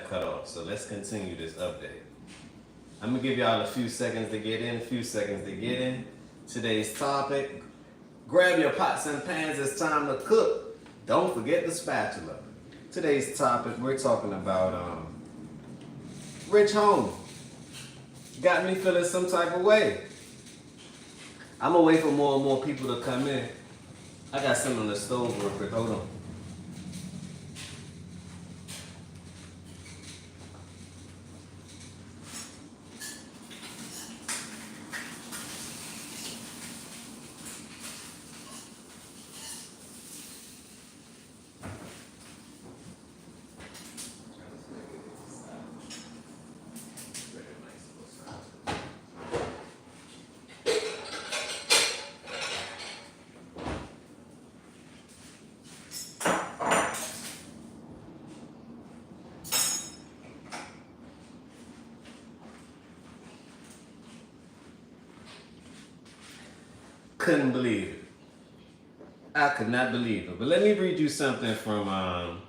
got cut off. So let's continue this update. I'm gonna give y'all a few seconds to get in, Today's topic, grab your pots and pans, it's time to cook. Don't forget the spatula. Today's topic, we're talking about Rich Homie. Got me feeling some type of way. I'm gonna wait for more and more people to come in. I got something on the stove real quick, hold on. Couldn't believe it. I could not believe it. But let me read you something from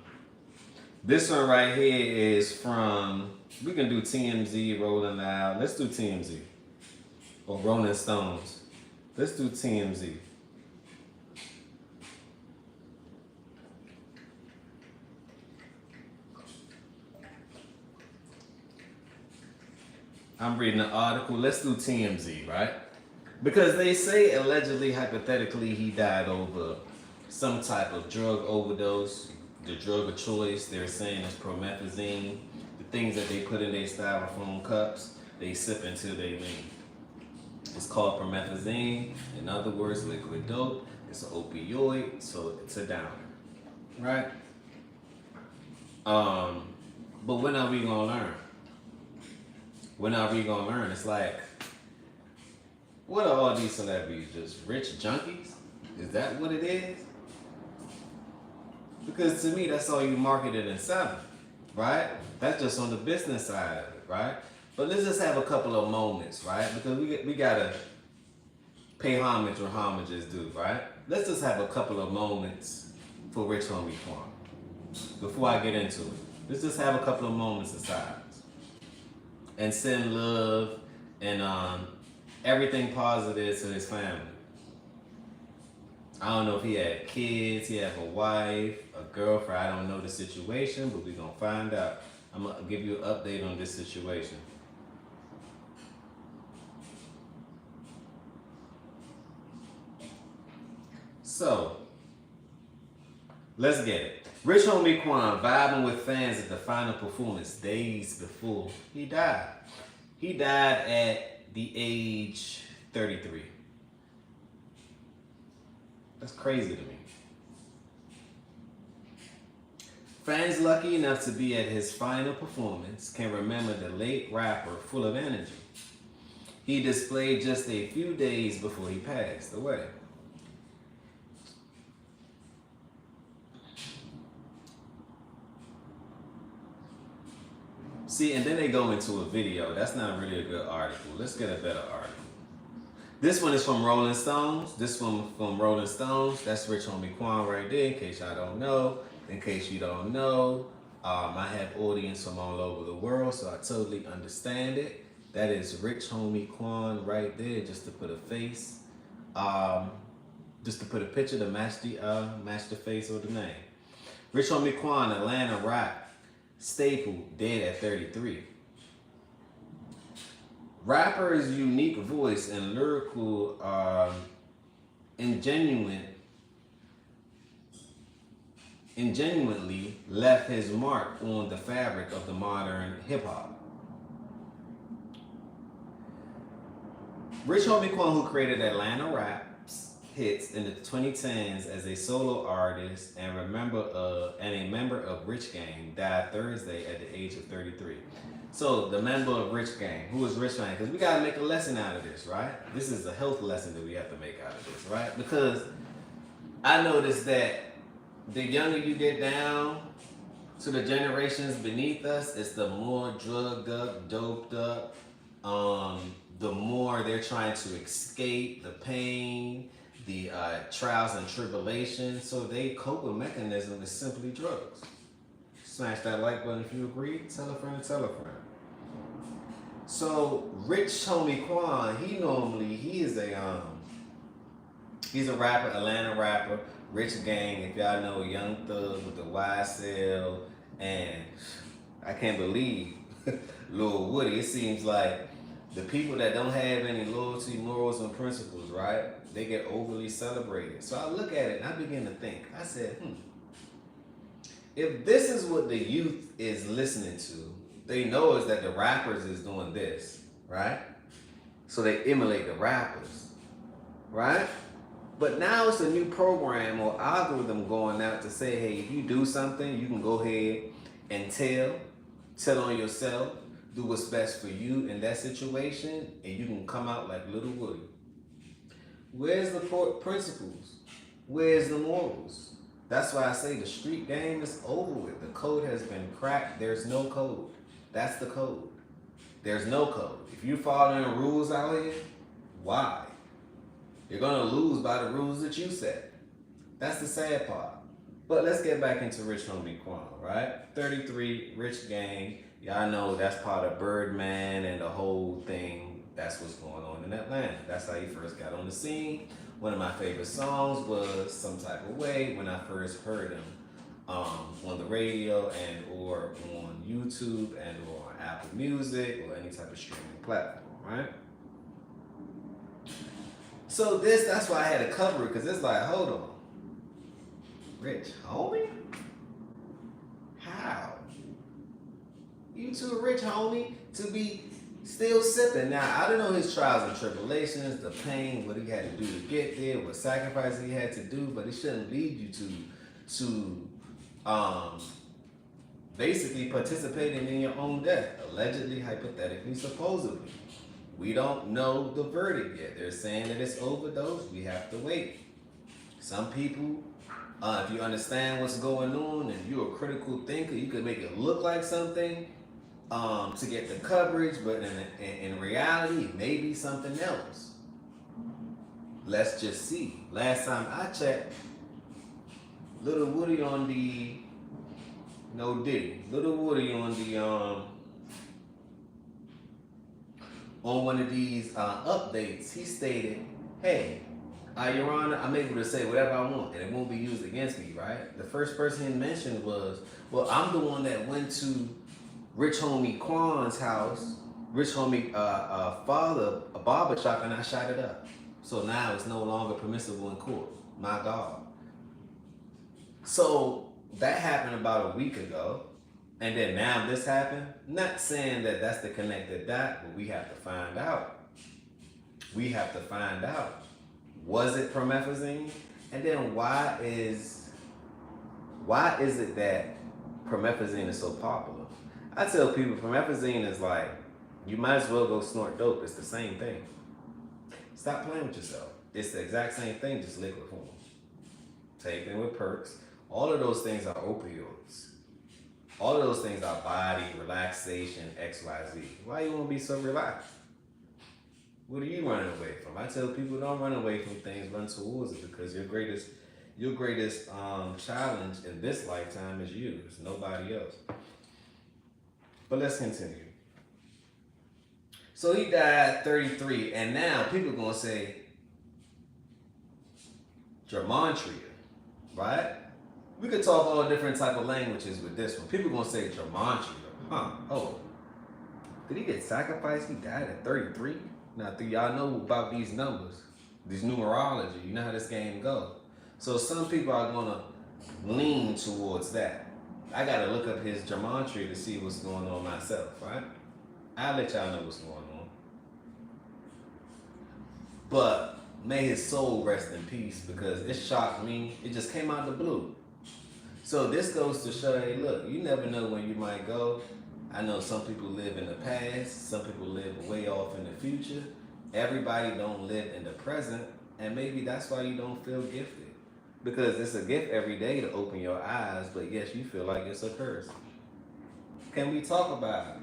this one right here is from, we can do TMZ, Rolling Loud. Let's do TMZ. Or Rolling Stones. Let's do TMZ. I'm reading an article. Let's do TMZ, right? Because they say allegedly, hypothetically, he died over some type of drug overdose. The drug of choice, they're saying, is promethazine. The things that they put in their styrofoam cups, they sip until they lean. It's called promethazine. In other words, liquid dope. It's an opioid, so it's a downer, right? But when are we gonna learn? When are we gonna learn? It's like, what are all these celebrities? Just rich junkies? Is that what it is? Because to me, that's all you marketed and selling, right? That's just on the business side of it, right? But let's just have a couple of moments, right? Because we gotta pay homage where homage is due, right? Let's just have a couple of moments for Rich Homie Quan before I get into it. Let's just have a couple of moments of silence and send love and everything positive to his family. I don't know if he had kids, he had a wife, a girlfriend. I don't know the situation, but we're going to find out. I'm going to give you an update on this situation. So, let's get it. Rich Homie Quan vibing with fans at the final performance days before he died. He died at the age 33. That's crazy to me. Fans lucky enough to be at his final performance can remember the late rapper full of energy he displayed just a few days before he passed away. See, and then they go into a video. That's not really a good article. Let's get a better article. This one is from Rolling Stones. This one from Rolling Stones. That's Rich Homie Quan right there, in case y'all don't know. In case you don't know, I have audience from all over the world, so I totally understand it. That is Rich Homie Quan right there, just to put a face. Just to put a picture to match the face or the name. Rich Homie Quan, Atlanta rap staple, dead at 33. Rapper's unique voice and lyrical ingenuinely left his mark on the fabric of the modern hip-hop. Rich Homie Quan, who created Atlanta rap's hits in the 2010s as a solo artist and a member of Rich Gang, died Thursday at the age of 33. So the member of Rich Gang, who is Rich Gang? Because we gotta make a lesson out of this, right? This is a health lesson that we have to make out of this, right? Because I noticed that the younger you get down to the generations beneath us, it's the more drugged up, doped up, the more they're trying to escape the pain, the trials and tribulations. So their coping mechanism is simply drugs. Smash that like button if you agree. Tell a friend to tell a friend. So Rich Homie Quan, he's a rapper, Atlanta rapper, Rich Gang. If y'all know Young Thug with the YSL, and I can't believe Lil Woody. It seems like the people that don't have any loyalty, morals, and principles, right? They get overly celebrated. So I look at it and I begin to think. I said, if this is what the youth is listening to, they know is that the rappers is doing this, right? So they emulate the rappers, right? But now it's a new program or algorithm going out to say, hey, if you do something, you can go ahead and tell on yourself, do what's best for you in that situation, and you can come out like Little Woody. Where's the principles? Where's the morals? That's why I say the street game is over with. The code has been cracked. There's no code. That's the code. There's no code. If you're following rules out here, why? You're gonna lose by the rules that you set. That's the sad part. But let's get back into Rich Homie Quan, right? 33, Rich Gang. Y'all know that's part of Birdman and the whole thing. That's what's going on in Atlanta. That's how he first got on the scene. One of my favorite songs was Some Type of Way when I first heard him on the radio and or on YouTube and or on Apple Music or any type of streaming platform, right? So that's why I had to cover it, because it's like, hold on. Rich Homie? How? You too rich, homie, to be still sipping. Now, I don't know his trials and tribulations, the pain, what he had to do to get there, what sacrifices he had to do, but it shouldn't lead you to basically participating in your own death. Allegedly, hypothetically, supposedly. We don't know the verdict yet. They're saying that it's overdose. We have to wait. Some people, if you understand what's going on and you're a critical thinker, you could make it look like something to get the coverage, but in reality, it may be something else. Let's just see. Last time I checked, Little Woody on the no Diddy. Little Woody on the on one of these updates, he stated, hey, Your Honor, I'm able to say whatever I want and it won't be used against me, right? The first person he mentioned was, well, I'm the one that went to Rich Homie Quan's house, Rich Homie father, a barber shop, and I shot it up. So now it's no longer permissible in court. My God. So that happened about a week ago. And then now this happened. Not saying that that's the connected dot, but we have to find out. We have to find out. Was it promethazine? And then why is it that promethazine is so popular? I tell people promethazine is like, you might as well go snort dope. It's the same thing. Stop playing with yourself. It's the exact same thing, just liquid form. Taken with perks. All of those things are opioids. All of those things are body, relaxation, XYZ. Why you want to be so relaxed? What are you running away from? I tell people don't run away from things, run towards it, because your greatest challenge in this lifetime is you. It's nobody else. But let's continue. So he died 33, and now people are going to say, Gematria, right? We could talk all different type of languages with this one. People are going to say Gematria. Huh, oh. Did he get sacrificed? He died at 33? Now, y'all know about these numbers, these numerology. You know how this game goes. So some people are going to lean towards that. I got to look up his gematria to see what's going on myself, right? I'll let y'all know what's going on. But may his soul rest in peace, because it shocked me. It just came out of the blue. So this goes to show, hey, look, you never know when you might go. I know some people live in the past, some people live way off in the future. Everybody don't live in the present, and maybe that's why you don't feel gifted. Because it's a gift every day to open your eyes, but yes, you feel like it's a curse. Can we talk about it?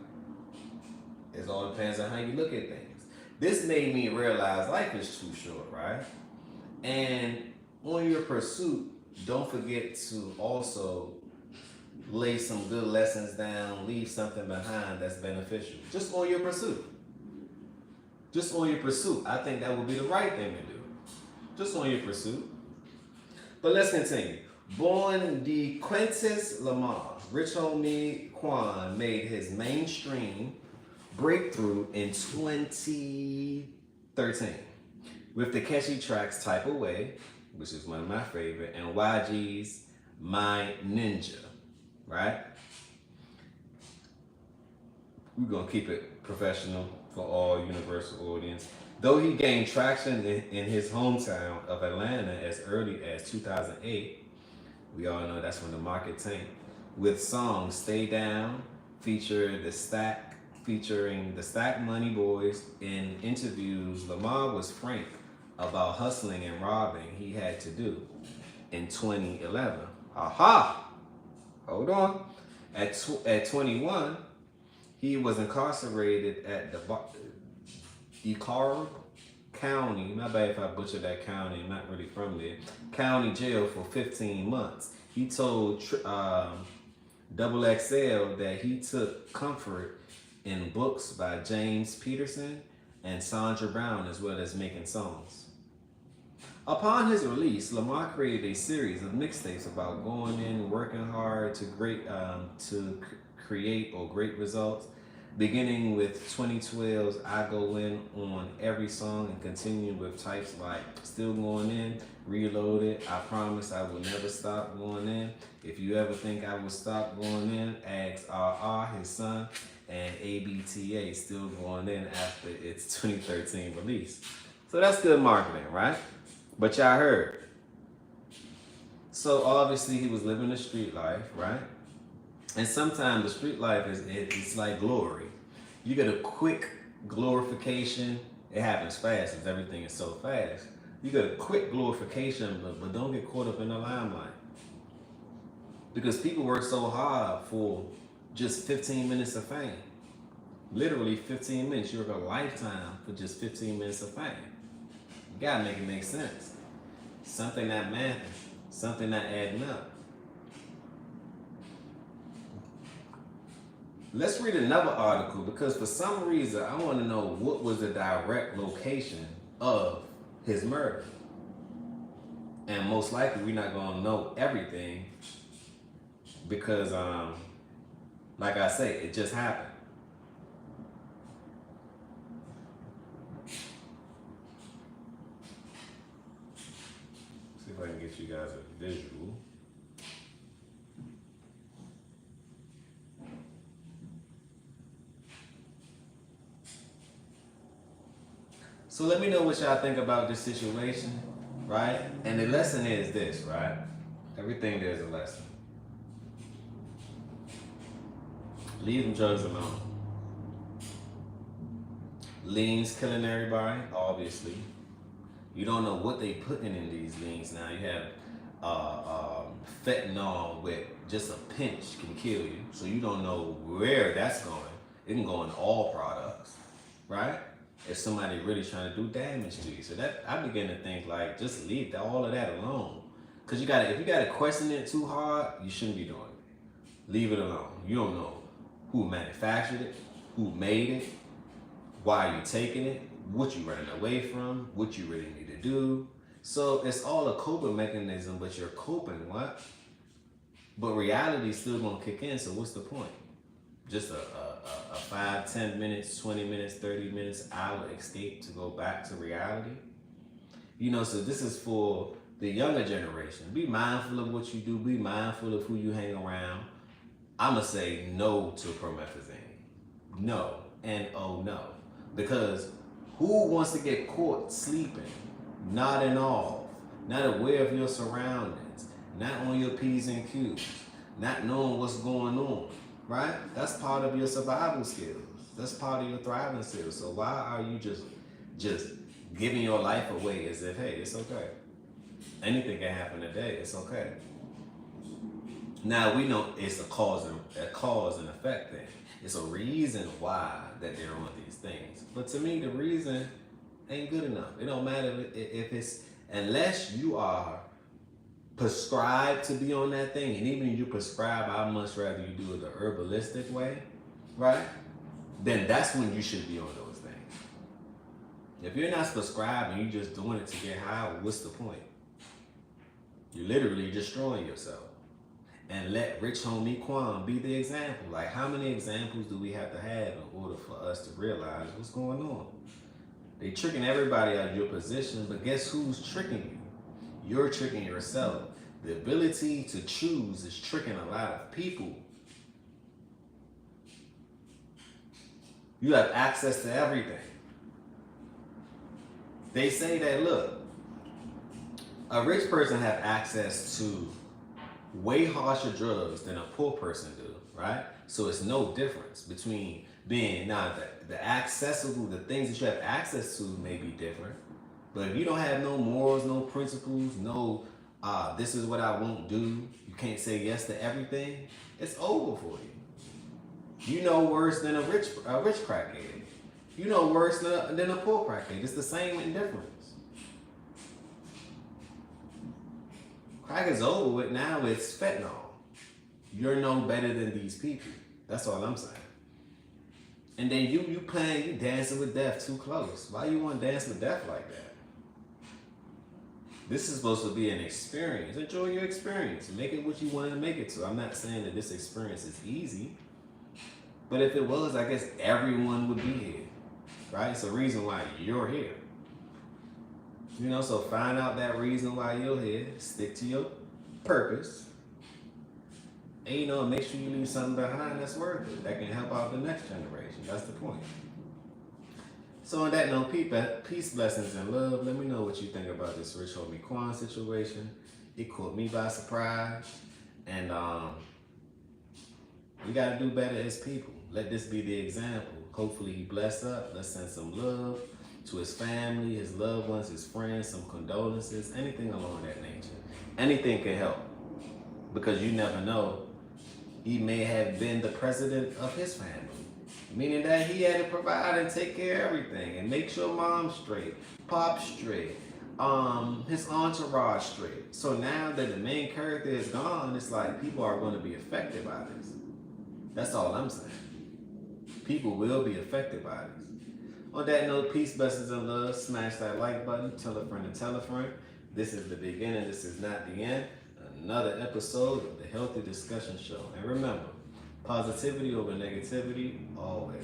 It all depends on how you look at things. This made me realize life is too short, right? And on your pursuit, don't forget to also lay some good lessons down, leave something behind that's beneficial. Just on your pursuit. Just on your pursuit. I think that would be the right thing to do. Just on your pursuit. But let's continue. Born DeQuintus Lamar, Rich Homie Quan made his mainstream breakthrough in 2013 with the catchy tracks Type Away, which is one of my favorite, and YG's My Ninja, right? We're going to keep it professional for all universal audience. Though he gained traction in his hometown of Atlanta as early as 2008, we all know that's when the market tanked. With songs "Stay Down" featuring the Stack Money Boys. In interviews, Lamar was frank about hustling and robbing he had to do. In 2011, aha, hold on. At 21, he was incarcerated at the DeKalb County, my bad if I butchered that county, I'm not really from there, county jail for 15 months. He told Double XL that he took comfort in books by James Peterson and Sandra Brown, as well as making songs. Upon his release, Lamar created a series of mixtapes about going in, working hard to create great results. Beginning with 2012's I Go In on every song and continuing with types like Still Going In, Reloaded, I Promise I Will Never Stop Going In, If You Ever Think I Will Stop Going In, ask RR, his son, and ABTA, Still Going In after its 2013 release. So that's good marketing, right? But y'all heard. So obviously he was living the street life, right? And sometimes the street life it's like glory. You get a quick glorification. It happens fast because everything is so fast. You get a quick glorification, but don't get caught up in the limelight. Because people work so hard for just 15 minutes of fame. Literally 15 minutes. You work a lifetime for just 15 minutes of fame. You gotta make it make sense. Something not mathing. Something not adding up. Let's read another article because for some reason I want to know what was the direct location of his murder. And most likely we're not going to know everything because, like I say, it just happened. See if I can get you guys a visual. So let me know what y'all think about this situation, right? And the lesson is this, right? Everything there's a lesson. Leave them drugs alone. Lean's killing everybody, obviously. You don't know what they putting in these leans now. You have fentanyl with just a pinch can kill you. So you don't know where that's going. It can go in all products, right? If somebody really trying to do damage to you. So that I begin to think like just leave all of that alone. Cause if you gotta question it too hard, you shouldn't be doing it. Leave it alone. You don't know who manufactured it, who made it, why you taking it, what you running away from, what you really need to do. So it's all a coping mechanism, but you're coping what? But reality's still gonna kick in, so what's the point? Just a 5, 10 minutes, 20 minutes, 30 minutes, hour escape to go back to reality. You know, so this is for the younger generation. Be mindful of what you do. Be mindful of who you hang around. I'm going to say no to promethazine. No. N-O, no. Because who wants to get caught sleeping, nodding off, not aware of your surroundings, not on your P's and Q's, not knowing what's going on? Right? That's part of your survival skills. That's part of your thriving skills. So why are you just giving your life away as if, hey, it's okay. Anything can happen today. It's okay. Now we know it's a cause and effect thing. It's a reason why that they're on these things. But to me, the reason ain't good enough. It don't matter if it's unless you are prescribe to be on that thing, and even if you prescribe, I'd much rather you do it the herbalistic way, right? Then that's when you should be on those things. If you're not prescribing, you're just doing it to get high, what's the point? You're literally destroying yourself. And let Rich Homie Quan be the example. Like, how many examples do we have to have in order for us to realize what's going on? They tricking everybody out of your position, but guess who's tricking you? You're tricking yourself. The ability to choose is tricking a lot of people. You have access to everything. They say that, look, a rich person have access to way harsher drugs than a poor person do, right? So it's no difference between being, now the accessible, the things that you have access to may be different, but if you don't have no morals, no principles, no, this is what I won't do, you can't say yes to everything, it's over for you. You know worse than a rich crackhead. You know worse than a poor crackhead. It's the same indifference. Crack is over with, now it's fentanyl. You're no better than these people. That's all I'm saying. And then you playing, you dancing with death too close. Why you want to dance with death like that? This is supposed to be an experience. Enjoy your experience. Make it what you wanted to make it to. I'm not saying that this experience is easy. But if it was, I guess everyone would be here. Right? It's a reason why you're here. You know, so find out that reason why you're here. Stick to your purpose. And, you know, make sure you leave something behind that's worth it, that can help out the next generation. That's the point. So on that note, peace, blessings, and love. Let me know what you think about this Rich Homie Quan situation. It caught me by surprise. And we got to do better as people. Let this be the example. Hopefully he bless up. Let's send some love to his family, his loved ones, his friends, some condolences, anything along that nature. Anything can help. Because you never know, he may have been the president of his family. Meaning that he had to provide and take care of everything and make sure mom straight, pop straight, his entourage straight. So now that the main character is gone, it's like people are going to be affected by this. That's all I'm saying. People will be affected by this. On that note, peace, blessings, and love. Smash that like button. Tell a friend and tell a friend. This is the beginning. This is not the end. Another episode of the Healthy Discussion Show. And remember, positivity over negativity always.